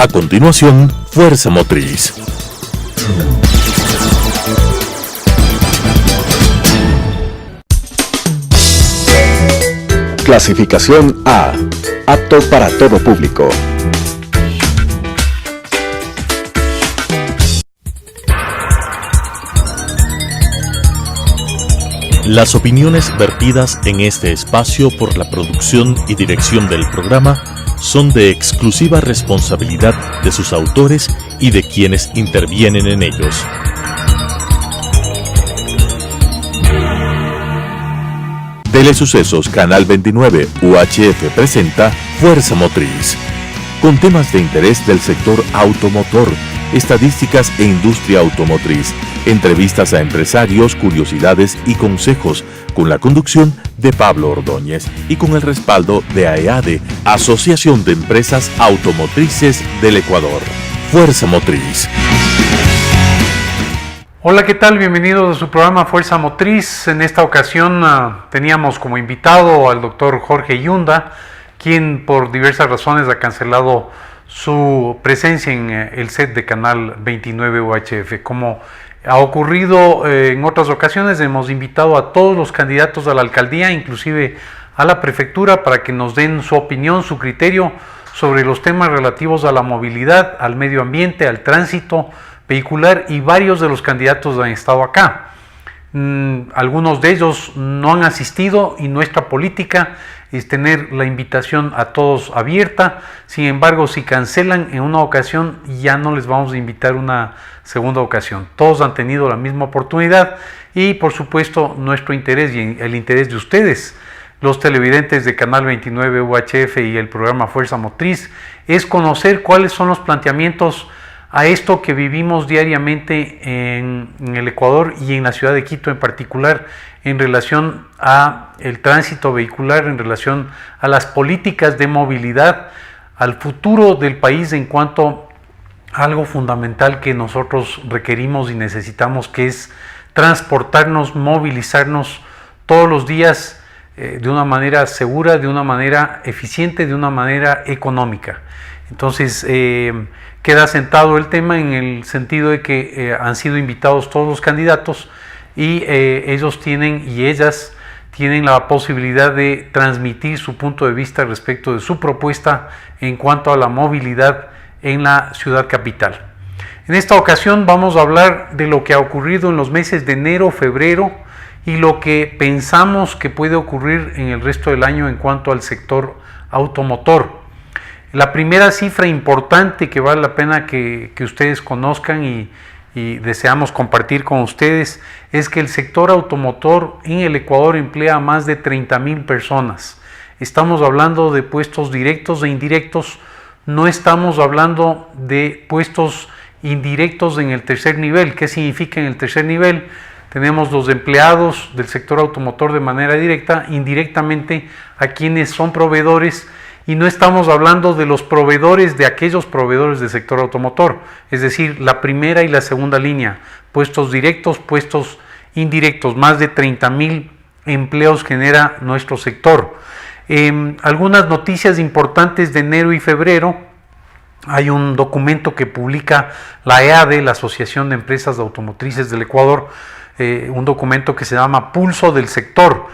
A continuación, Fuerza Motriz. Clasificación A. Apto para todo público. Las opiniones vertidas en este espacio por la producción y dirección del programa son de exclusiva responsabilidad de sus autores y de quienes intervienen en ellos. Telesucesos Canal 29 UHF presenta Fuerza Motriz, con temas de interés del sector automotor, estadísticas e industria automotriz, entrevistas a empresarios, curiosidades y consejos, con la conducción de Pablo Ordóñez y con el respaldo de AEADE, Asociación de Empresas Automotrices del Ecuador. Fuerza Motriz. Hola, ¿qué tal? Bienvenidos a su programa Fuerza Motriz. En esta ocasión teníamos como invitado al doctor Jorge Yunda, quien por diversas razones ha cancelado su presencia en el set de Canal 29 UHF. Como ha ocurrido en otras ocasiones, hemos invitado a todos los candidatos a la alcaldía, inclusive a la prefectura, para que nos den su opinión, su criterio sobre los temas relativos a la movilidad, al medio ambiente, al tránsito vehicular, y varios de los candidatos han estado acá. Algunos de ellos no han asistido y nuestra política es tener la invitación a todos abierta. Sin embargo, si cancelan en una ocasión, ya no les vamos a invitar una segunda ocasión. Todos han tenido la misma oportunidad y por supuesto nuestro interés y el interés de ustedes, los televidentes de Canal 29 UHF y el programa Fuerza Motriz, es conocer cuáles son los planteamientos a esto que vivimos diariamente en el Ecuador y en la ciudad de Quito en particular, en relación a el tránsito vehicular, en relación a las políticas de movilidad, al futuro del país en cuanto a algo fundamental que nosotros requerimos y necesitamos, que es transportarnos, movilizarnos todos los días de una manera segura, de una manera eficiente, de una manera económica. Entonces, queda sentado el tema en el sentido de que han sido invitados todos los candidatos y ellos tienen y ellas tienen la posibilidad de transmitir su punto de vista respecto de su propuesta en cuanto a la movilidad en la ciudad capital. En esta ocasión vamos a hablar de lo que ha ocurrido en los meses de enero, febrero y lo que pensamos que puede ocurrir en el resto del año en cuanto al sector automotor. La primera cifra importante que vale la pena que ustedes conozcan y deseamos compartir con ustedes es que el sector automotor en el Ecuador emplea a más de 30,000 personas. Estamos hablando de puestos directos e indirectos, no estamos hablando de puestos indirectos en el tercer nivel. ¿Qué significa en el tercer nivel? Tenemos los empleados del sector automotor de manera directa, indirectamente a quienes son proveedores. Y no estamos hablando de los proveedores, de aquellos proveedores del sector automotor, es decir, la primera y la segunda línea, puestos directos, puestos indirectos, más de 30,000 empleos genera nuestro sector. Algunas noticias importantes de enero y febrero: hay un documento que publica la AEADE, la Asociación de Empresas Automotrices del Ecuador, un documento que se llama Pulso del Sector.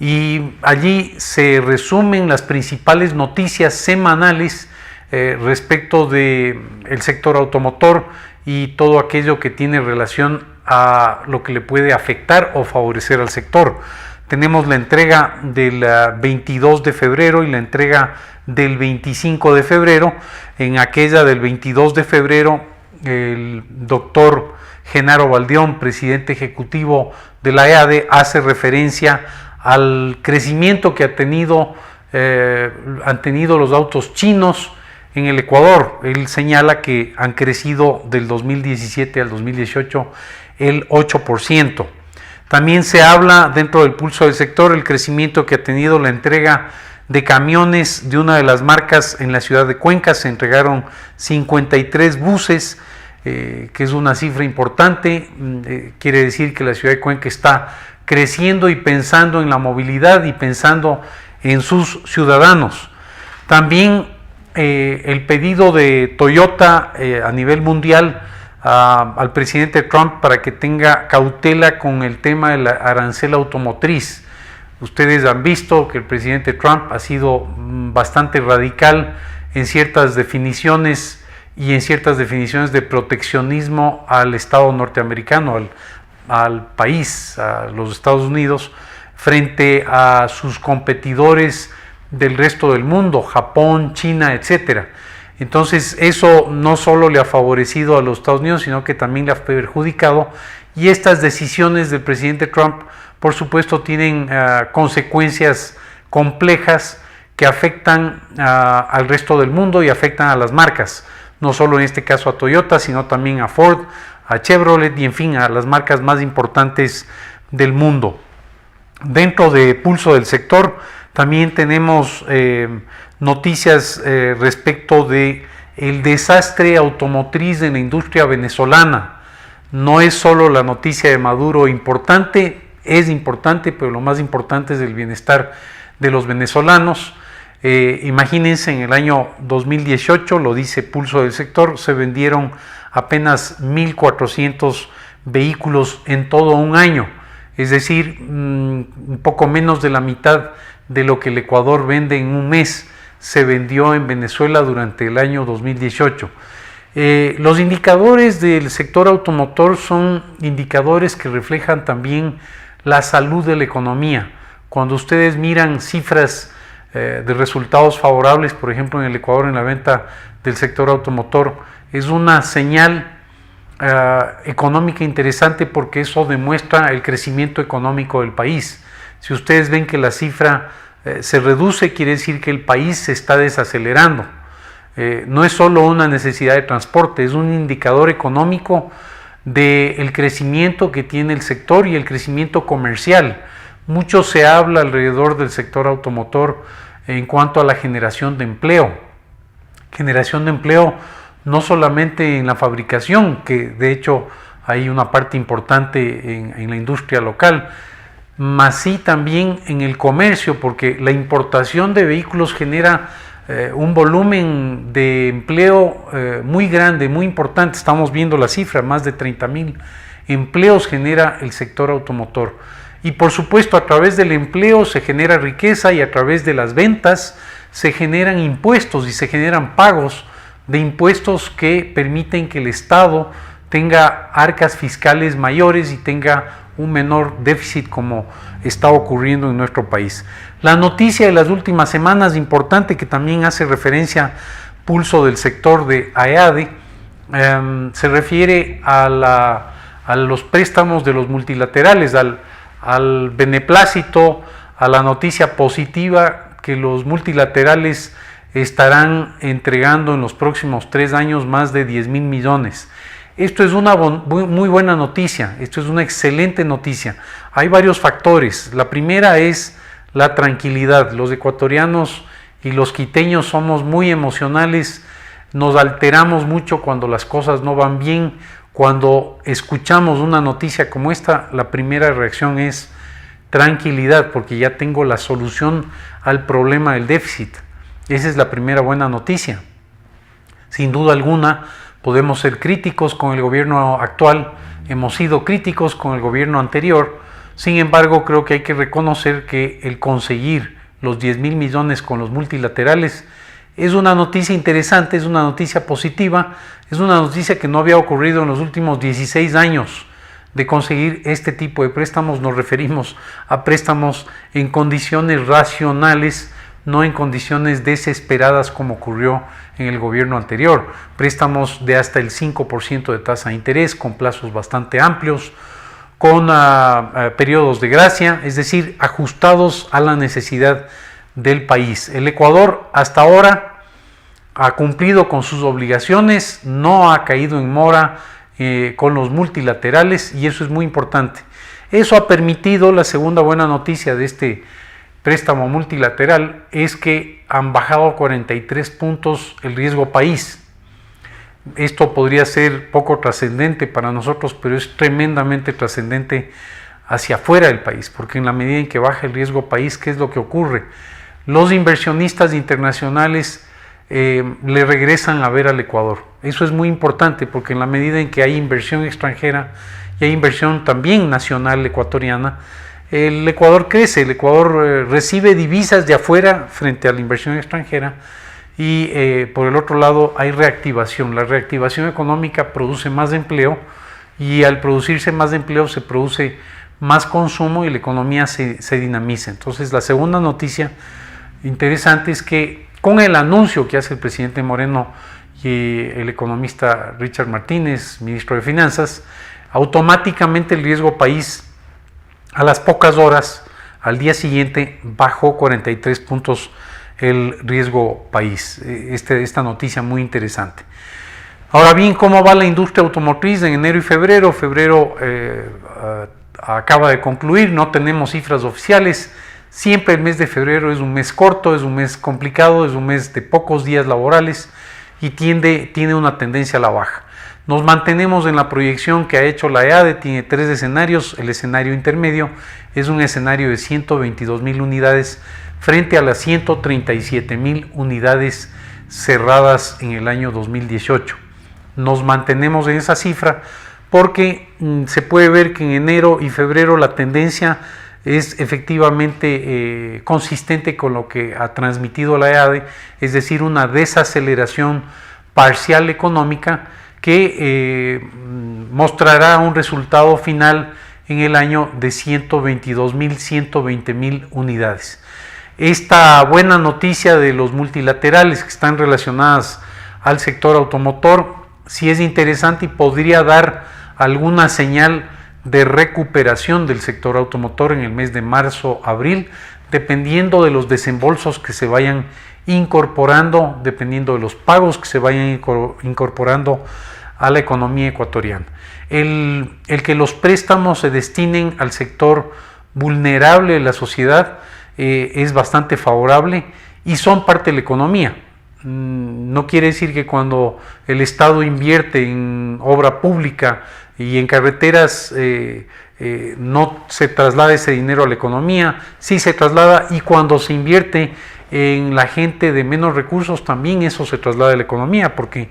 Y allí se resumen las principales noticias semanales respecto del sector automotor y todo aquello que tiene relación a lo que le puede afectar o favorecer al sector. Tenemos la entrega del 22 de febrero y la entrega del 25 de febrero. En aquella del 22 de febrero, el doctor Genaro Baldión, presidente ejecutivo de la EADE, hace referencia al crecimiento que han tenido los autos chinos en el Ecuador. Él señala que han crecido del 2017 al 2018 el 8%. También se habla dentro del pulso del sector el crecimiento que ha tenido la entrega de camiones de una de las marcas en la ciudad de Cuenca. Se entregaron 53 buses, que es una cifra importante. Quiere decir que la ciudad de Cuenca está creciendo y pensando en la movilidad y pensando en sus ciudadanos. También el pedido de Toyota a nivel mundial al presidente Trump para que tenga cautela con el tema del arancel automotriz. Ustedes han visto que el presidente Trump ha sido bastante radical en ciertas definiciones y en ciertas definiciones de proteccionismo al Estado norteamericano, al país, a los Estados Unidos, frente a sus competidores del resto del mundo, Japón, China, etcétera. Entonces eso no solo le ha favorecido a los Estados Unidos, sino que también le ha perjudicado, y estas decisiones del presidente Trump, por supuesto, tienen consecuencias complejas que afectan al resto del mundo y afectan a las marcas, no solo en este caso a Toyota, sino también a Ford, a Chevrolet y en fin a las marcas más importantes del mundo. Dentro de Pulso del Sector también tenemos noticias respecto de el desastre automotriz en la industria venezolana. No es solo la noticia de Maduro importante, es importante, pero lo más importante es el bienestar de los venezolanos. Imagínense, en el año 2018, lo dice Pulso del Sector, se vendieron apenas 1.400 vehículos en todo un año, es decir, un poco menos de la mitad de lo que el Ecuador vende en un mes se vendió en Venezuela durante el año 2018. Los indicadores del sector automotor son indicadores que reflejan también la salud de la economía. Cuando ustedes miran cifras de resultados favorables, por ejemplo en el Ecuador en la venta del sector automotor, es una señal económica interesante, porque eso demuestra el crecimiento económico del país. Si ustedes ven que la cifra se reduce, quiere decir que el país se está desacelerando. No es solo una necesidad de transporte, es un indicador económico del crecimiento que tiene el sector y el crecimiento comercial. Mucho se habla alrededor del sector automotor en cuanto a la generación de empleo. Generación de empleo no solamente en la fabricación, que de hecho hay una parte importante en la industria local, más sí también en el comercio, porque la importación de vehículos genera un volumen de empleo muy grande, muy importante. Estamos viendo la cifra, más de 30,000 empleos genera el sector automotor. Y por supuesto, a través del empleo se genera riqueza, y a través de las ventas se generan impuestos y se generan pagos de impuestos que permiten que el Estado tenga arcas fiscales mayores y tenga un menor déficit, como está ocurriendo en nuestro país. La noticia de las últimas semanas, importante, que también hace referencia Pulso del Sector de AEADE, se refiere a los préstamos de los multilaterales, al beneplácito, a la noticia positiva que los multilaterales estarán entregando en los próximos 3 años más de 10,000 millones. Esto es una muy buena noticia, esto es una excelente noticia. Hay varios factores. La primera es la tranquilidad. Los ecuatorianos y los quiteños somos muy emocionales, nos alteramos mucho cuando las cosas no van bien. Cuando escuchamos una noticia como esta, la primera reacción es tranquilidad, porque ya tengo la solución al problema del déficit. Esa es la primera buena noticia. Sin duda alguna, podemos ser críticos con el gobierno actual, hemos sido críticos con el gobierno anterior. Sin embargo, creo que hay que reconocer que el conseguir los 10,000 millones con los multilaterales es una noticia interesante, es una noticia positiva, es una noticia que no había ocurrido en los últimos 16 años de conseguir este tipo de préstamos. Nos referimos a préstamos en condiciones racionales, no en condiciones desesperadas como ocurrió en el gobierno anterior. Préstamos de hasta el 5% de tasa de interés, con plazos bastante amplios, con periodos de gracia, es decir, ajustados a la necesidad del país. El Ecuador hasta ahora ha cumplido con sus obligaciones, no ha caído en mora con los multilaterales, y eso es muy importante. Eso ha permitido, la segunda buena noticia de este préstamo multilateral, es que han bajado 43 puntos el riesgo país. Esto podría ser poco trascendente para nosotros, pero es tremendamente trascendente hacia afuera del país, porque en la medida en que baja el riesgo país, ¿qué es lo que ocurre? Los inversionistas internacionales le regresan a ver al Ecuador. Eso es muy importante porque en la medida en que hay inversión extranjera y hay inversión también nacional ecuatoriana, el Ecuador crece, el Ecuador recibe divisas de afuera frente a la inversión extranjera y por el otro lado hay reactivación. La reactivación económica produce más empleo y al producirse más empleo se produce más consumo y la economía se dinamiza. Entonces la segunda noticia interesante es que con el anuncio que hace el presidente Moreno y el economista Richard Martínez, ministro de Finanzas, automáticamente el riesgo país a las pocas horas, al día siguiente, bajó 43 puntos el riesgo país. Esta noticia muy interesante. Ahora bien, ¿cómo va la industria automotriz en enero y febrero? Febrero acaba de concluir, no tenemos cifras oficiales. Siempre el mes de febrero es un mes corto, es un mes complicado, es un mes de pocos días laborales y tiene una tendencia a la baja. Nos mantenemos en la proyección que ha hecho la EADE, tiene 3 escenarios. El escenario intermedio es un escenario de 122,000 unidades frente a las 137,000 unidades cerradas en el año 2018. Nos mantenemos en esa cifra porque se puede ver que en enero y febrero la tendencia es efectivamente consistente con lo que ha transmitido la EADE, es decir, una desaceleración parcial económica que mostrará un resultado final en el año de 122,000, 120,000 unidades. Esta buena noticia de los multilaterales que están relacionadas al sector automotor sí es interesante y podría dar alguna señal de recuperación del sector automotor en el mes de marzo-abril, dependiendo de los desembolsos que se vayan incorporando, dependiendo de los pagos que se vayan incorporando a la economía ecuatoriana. El que los préstamos se destinen al sector vulnerable de la sociedad es bastante favorable y son parte de la economía. No quiere decir que cuando el Estado invierte en obra pública y en carreteras no se traslada ese dinero a la economía, sí se traslada, y cuando se invierte en la gente de menos recursos también eso se traslada a la economía, porque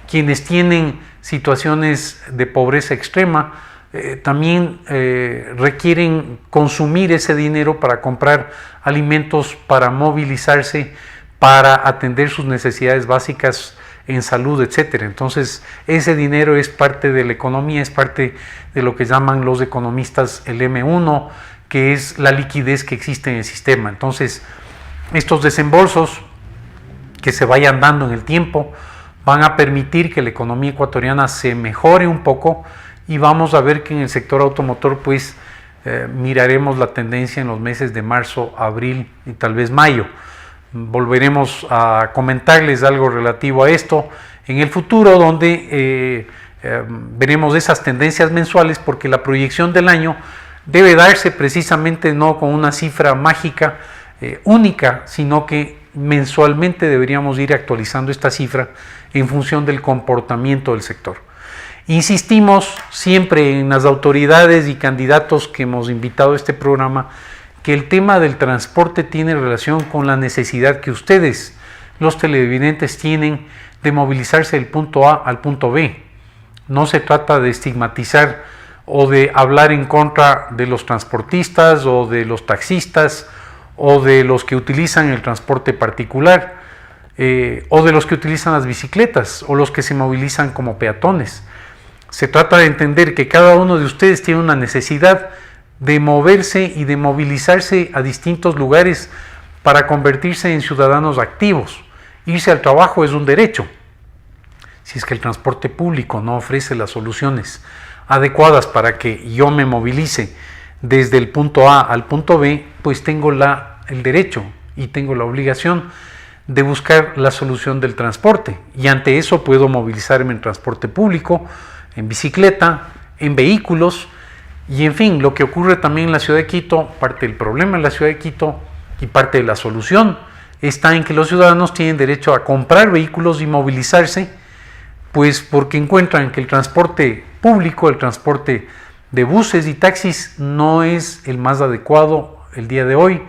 quienes tienen situaciones de pobreza extrema también requieren consumir ese dinero para comprar alimentos, para movilizarse, para atender sus necesidades básicas en salud, etcétera. Entonces, ese dinero es parte de la economía, es parte de lo que llaman los economistas el M1, que es la liquidez que existe en el sistema. Entonces, estos desembolsos que se vayan dando en el tiempo van a permitir que la economía ecuatoriana se mejore un poco y vamos a ver que en el sector automotor pues miraremos la tendencia en los meses de marzo, abril y tal vez mayo. Volveremos a comentarles algo relativo a esto en el futuro, donde veremos esas tendencias mensuales, porque la proyección del año debe darse precisamente no con una cifra mágica única, sino que mensualmente deberíamos ir actualizando esta cifra en función del comportamiento del sector. Insistimos siempre en las autoridades y candidatos que hemos invitado a este programa que el tema del transporte tiene relación con la necesidad que ustedes, los televidentes, tienen de movilizarse del punto A al punto B. No se trata de estigmatizar o de hablar en contra de los transportistas o de los taxistas o de los que utilizan el transporte particular o de los que utilizan las bicicletas o los que se movilizan como peatones. Se trata de entender que cada uno de ustedes tiene una necesidad de moverse y de movilizarse a distintos lugares para convertirse en ciudadanos activos. Irse al trabajo es un derecho. Si es que el transporte público no ofrece las soluciones adecuadas para que yo me movilice desde el punto A al punto B, pues tengo el derecho y tengo la obligación de buscar la solución del transporte. Y ante eso puedo movilizarme en transporte público, en bicicleta, en vehículos. Y en fin, lo que ocurre también en la ciudad de Quito, parte del problema en la ciudad de Quito y parte de la solución está en que los ciudadanos tienen derecho a comprar vehículos y movilizarse, pues porque encuentran que el transporte público, el transporte de buses y taxis no es el más adecuado el día de hoy,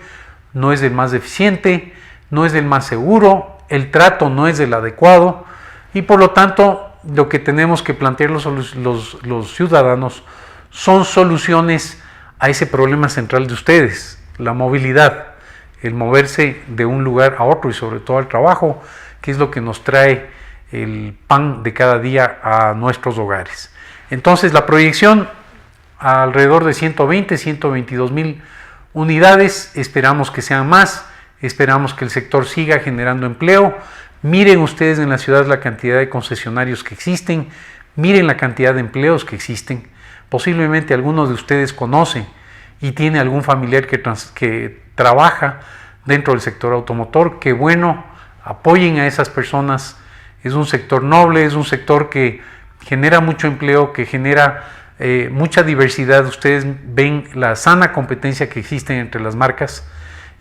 no es el más eficiente, no es el más seguro, el trato no es el adecuado y por lo tanto lo que tenemos que plantear los ciudadanos son soluciones a ese problema central de ustedes, la movilidad, el moverse de un lugar a otro y sobre todo al trabajo, que es lo que nos trae el pan de cada día a nuestros hogares. Entonces la proyección alrededor de 120, 122 mil unidades, esperamos que sean más, esperamos que el sector siga generando empleo. Miren ustedes en la ciudad la cantidad de concesionarios que existen, miren la cantidad de empleos que existen. Posiblemente algunos de ustedes conocen y tiene algún familiar que trabaja dentro del sector automotor. Qué bueno, apoyen a esas personas. Es un sector noble, es un sector que genera mucho empleo, que genera mucha diversidad. Ustedes ven la sana competencia que existe entre las marcas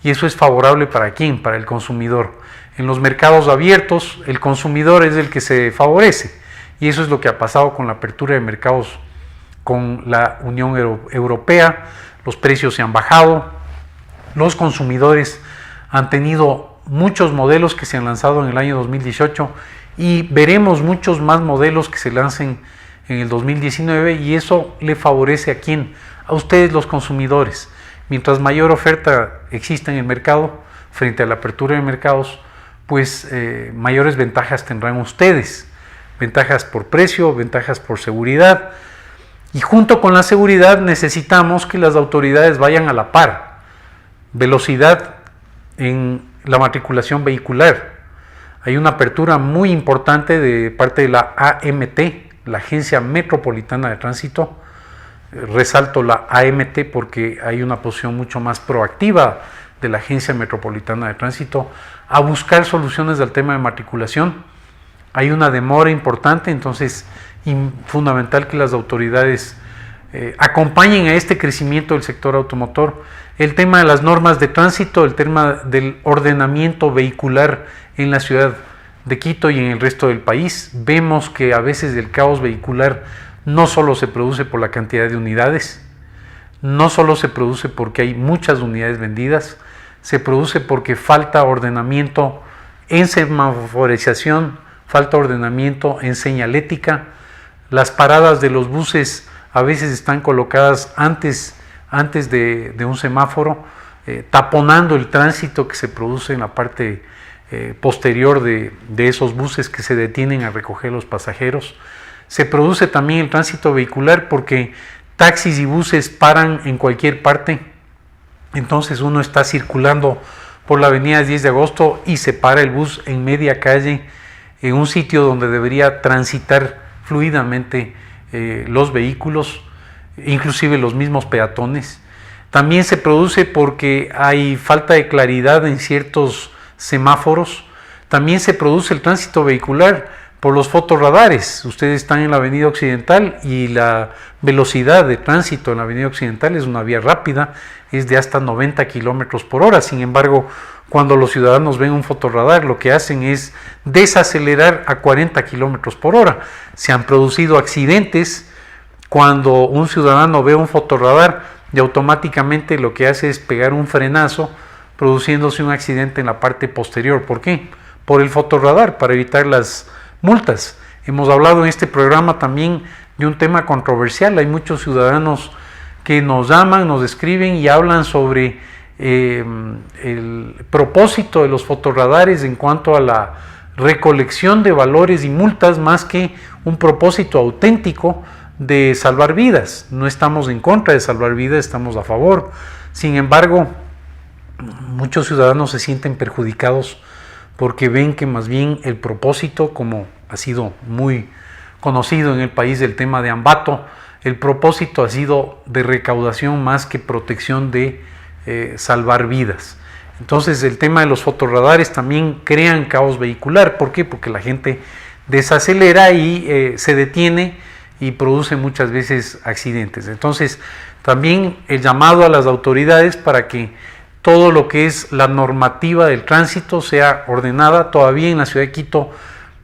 y eso es favorable ¿para quién? Para el consumidor. En los mercados abiertos, el consumidor es el que se favorece y eso es lo que ha pasado con la apertura de mercados con la Unión Europea. Los precios se han bajado, los consumidores han tenido muchos modelos que se han lanzado en el año 2018 y veremos muchos más modelos que se lancen en el 2019 y eso le favorece ¿a quién? A ustedes los consumidores. Mientras mayor oferta exista en el mercado frente a la apertura de mercados, pues mayores ventajas tendrán ustedes, ventajas por precio, ventajas por seguridad y junto con la seguridad necesitamos que las autoridades vayan a la par, velocidad en la matriculación vehicular. Hay una apertura muy importante de parte de la AMT, la Agencia Metropolitana de Tránsito. Resalto la AMT porque hay una posición mucho más proactiva de la Agencia Metropolitana de Tránsito a buscar soluciones al tema de matriculación. Hay una demora importante, entonces fundamental que las autoridades acompañen a este crecimiento del sector automotor. El tema de las normas de tránsito, el tema del ordenamiento vehicular en la ciudad de Quito y en el resto del país. Vemos que a veces el caos vehicular no solo se produce por la cantidad de unidades, no solo se produce porque hay muchas unidades vendidas, se produce porque falta ordenamiento en semaforización, falta ordenamiento en señalética. Las paradas de los buses a veces están colocadas antes de un semáforo, taponando el tránsito que se produce en la parte posterior de esos buses que se detienen a recoger los pasajeros. Se produce también el tránsito vehicular porque taxis y buses paran en cualquier parte. Entonces uno está circulando por la avenida 10 de agosto y se para el bus en media calle, en un sitio donde debería transitar fluidamente los vehículos, inclusive los mismos peatones. También se produce porque hay falta de claridad en ciertos semáforos. También se produce el tránsito vehicular por los fotorradares. Ustedes están en la avenida Occidental y la velocidad de tránsito en la avenida Occidental es una vía rápida, es de hasta 90 kilómetros por hora. Sin embargo, cuando los ciudadanos ven un fotorradar, lo que hacen es desacelerar a 40 kilómetros por hora. Se han producido accidentes cuando un ciudadano ve un fotorradar y automáticamente lo que hace es pegar un frenazo, produciéndose un accidente en la parte posterior. ¿Por qué? Por el fotorradar, para evitar las multas. Hemos hablado en este programa también de un tema controversial. Hay muchos ciudadanos que nos llaman, nos escriben y hablan sobre el propósito de los fotorradares en cuanto a la recolección de valores y multas, más que un propósito auténtico de salvar vidas. No estamos en contra de salvar vidas, estamos a favor. Sin embargo, muchos ciudadanos se sienten perjudicados porque ven que más bien el propósito, como ha sido muy conocido en el país el tema de Ambato, el propósito ha sido de recaudación más que protección de salvar vidas. Entonces el tema de los fotorradares también crean caos vehicular. ¿Por qué? Porque la gente desacelera y se detiene y produce muchas veces accidentes. Entonces también el llamado a las autoridades para que todo lo que es la normativa del tránsito sea ordenada. Todavía en la ciudad de Quito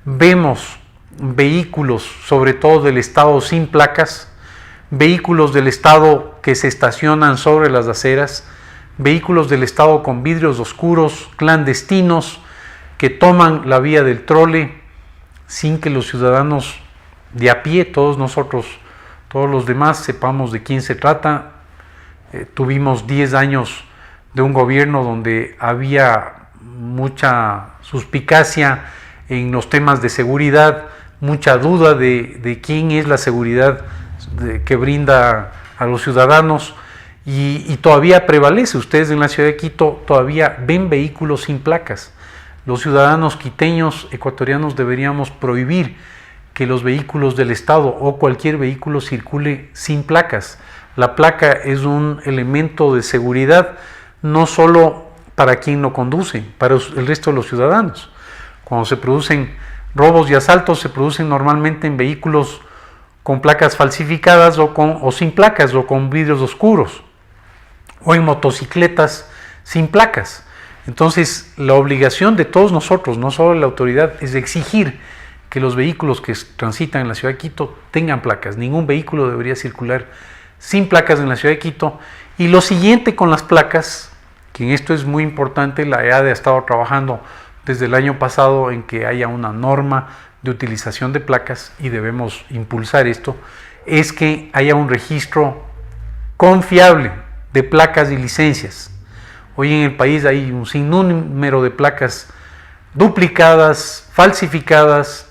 vemos vehículos, sobre todo del estado sin placas, vehículos del estado que se estacionan sobre las aceras, vehículos del estado con vidrios oscuros, clandestinos, que toman la vía del trole sin que los ciudadanos de a pie, todos nosotros, todos los demás, sepamos de quién se trata. Tuvimos 10 años de un gobierno donde había mucha suspicacia en los temas de seguridad, mucha duda de quién es la seguridad que brinda a los ciudadanos, y todavía prevalece. Ustedes en la ciudad de Quito todavía ven vehículos sin placas. Los ciudadanos quiteños, ecuatorianos, deberíamos prohibir que los vehículos del Estado o cualquier vehículo circule sin placas. La placa es un elemento de seguridad no solo para quien lo conduce, para el resto de los ciudadanos. Cuando se producen robos y asaltos, se producen normalmente en vehículos con placas falsificadas o sin placas, o con vidrios oscuros, o en motocicletas sin placas. Entonces, la obligación de todos nosotros, no solo de la autoridad, es exigir que los vehículos que transitan en la ciudad de Quito tengan placas. Ningún vehículo debería circular sin placas en la ciudad de Quito. Y lo siguiente con las placas, que en esto es muy importante, la EADE ha estado trabajando desde el año pasado en que haya una norma de utilización de placas, y debemos impulsar esto, es que haya un registro confiable de placas y licencias. Hoy en el país hay un sinnúmero de placas duplicadas, falsificadas.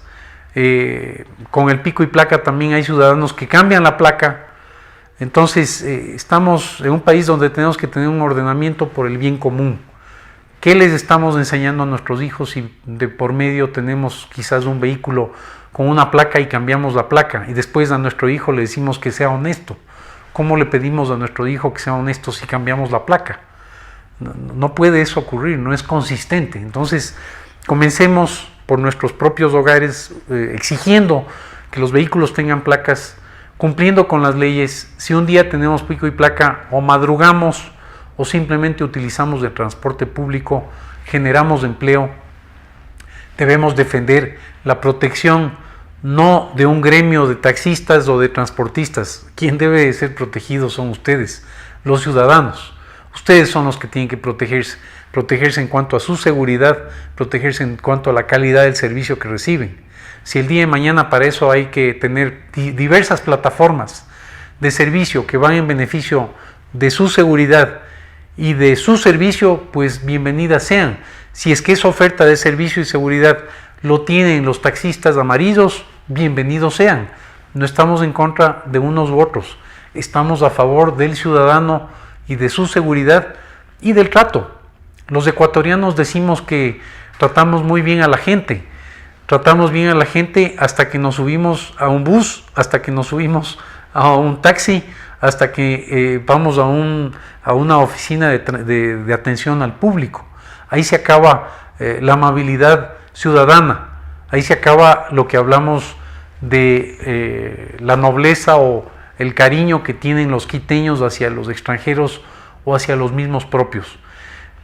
Con el pico y placa también hay ciudadanos que cambian la placa. Entonces estamos en un país donde tenemos que tener un ordenamiento por el bien común. ¿Qué les estamos enseñando a nuestros hijos si de por medio tenemos quizás un vehículo con una placa y cambiamos la placa, y después a nuestro hijo le decimos que sea honesto? ¿Cómo le pedimos a nuestro hijo que sea honesto si cambiamos la placa? No puede eso ocurrir, no es consistente. Entonces, comencemos por nuestros propios hogares, exigiendo que los vehículos tengan placas, cumpliendo con las leyes. Si un día tenemos pico y placa, o madrugamos o simplemente utilizamos el transporte público, generamos empleo. Debemos defender la protección no de un gremio de taxistas o de transportistas. Quien debe de ser protegido son ustedes, los ciudadanos. Ustedes son los que tienen que protegerse en cuanto a su seguridad, protegerse en cuanto a la calidad del servicio que reciben. Si el día de mañana para eso hay que tener diversas plataformas de servicio que van en beneficio de su seguridad y de su servicio, pues bienvenidas sean. Si es que esa oferta de servicio y seguridad lo tienen los taxistas amarillos, bienvenidos sean. No estamos en contra de unos u otros, estamos a favor del ciudadano y de su seguridad y del trato. Los ecuatorianos decimos que tratamos muy bien a la gente. Tratamos bien a la gente hasta que nos subimos a un bus, hasta que nos subimos a un taxi, hasta que vamos a una oficina de atención al público. Ahí se acaba la amabilidad ciudadana, ahí se acaba lo que hablamos de la nobleza o el cariño que tienen los quiteños hacia los extranjeros o hacia los mismos propios.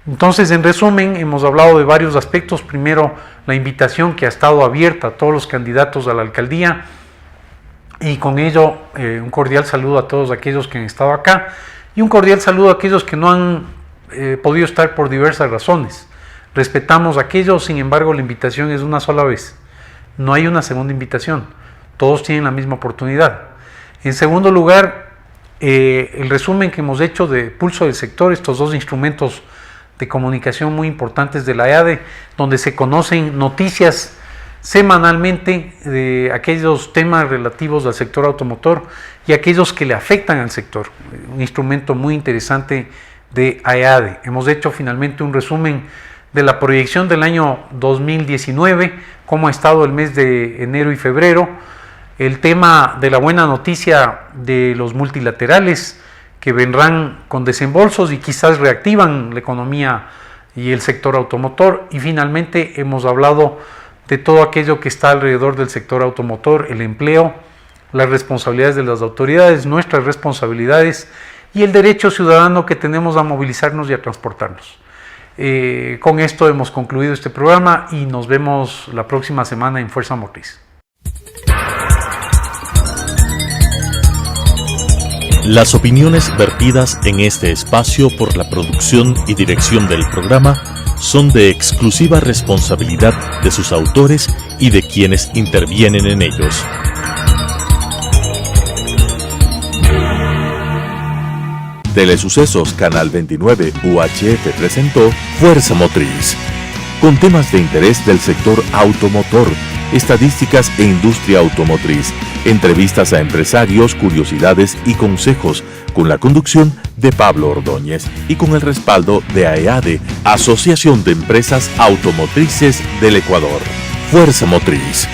Entonces, en resumen, hemos hablado de varios aspectos. Primero, la invitación que ha estado abierta a todos los candidatos a la alcaldía, y con ello un cordial saludo a todos aquellos que han estado acá, y un cordial saludo a aquellos que no han podido estar por diversas razones. Respetamos a aquellos, sin embargo, la invitación es una sola vez, no hay una segunda invitación, todos tienen la misma oportunidad. En segundo lugar, el resumen que hemos hecho de Pulso del Sector, estos dos instrumentos de comunicación muy importantes de la EADE, donde se conocen noticias semanalmente de aquellos temas relativos al sector automotor y aquellos que le afectan al sector. Un instrumento muy interesante de EADE. Hemos hecho finalmente un resumen de la proyección del año 2019, cómo ha estado el mes de enero y febrero, el tema de la buena noticia de los multilaterales que vendrán con desembolsos y quizás reactivan la economía y el sector automotor, y finalmente hemos hablado de todo aquello que está alrededor del sector automotor, el empleo, las responsabilidades de las autoridades, nuestras responsabilidades y el derecho ciudadano que tenemos a movilizarnos y a transportarnos. Con esto hemos concluido este programa y nos vemos la próxima semana en Fuerza Motriz. Las opiniones vertidas en este espacio por la producción y dirección del programa son de exclusiva responsabilidad de sus autores y de quienes intervienen en ellos. Telesucesos Canal 29 UHF presentó Fuerza Motriz, con temas de interés del sector automotor, estadísticas e industria automotriz, entrevistas a empresarios, curiosidades y consejos, con la conducción de Pablo Ordóñez y con el respaldo de AEADE, Asociación de Empresas Automotrices del Ecuador. Fuerza Motriz.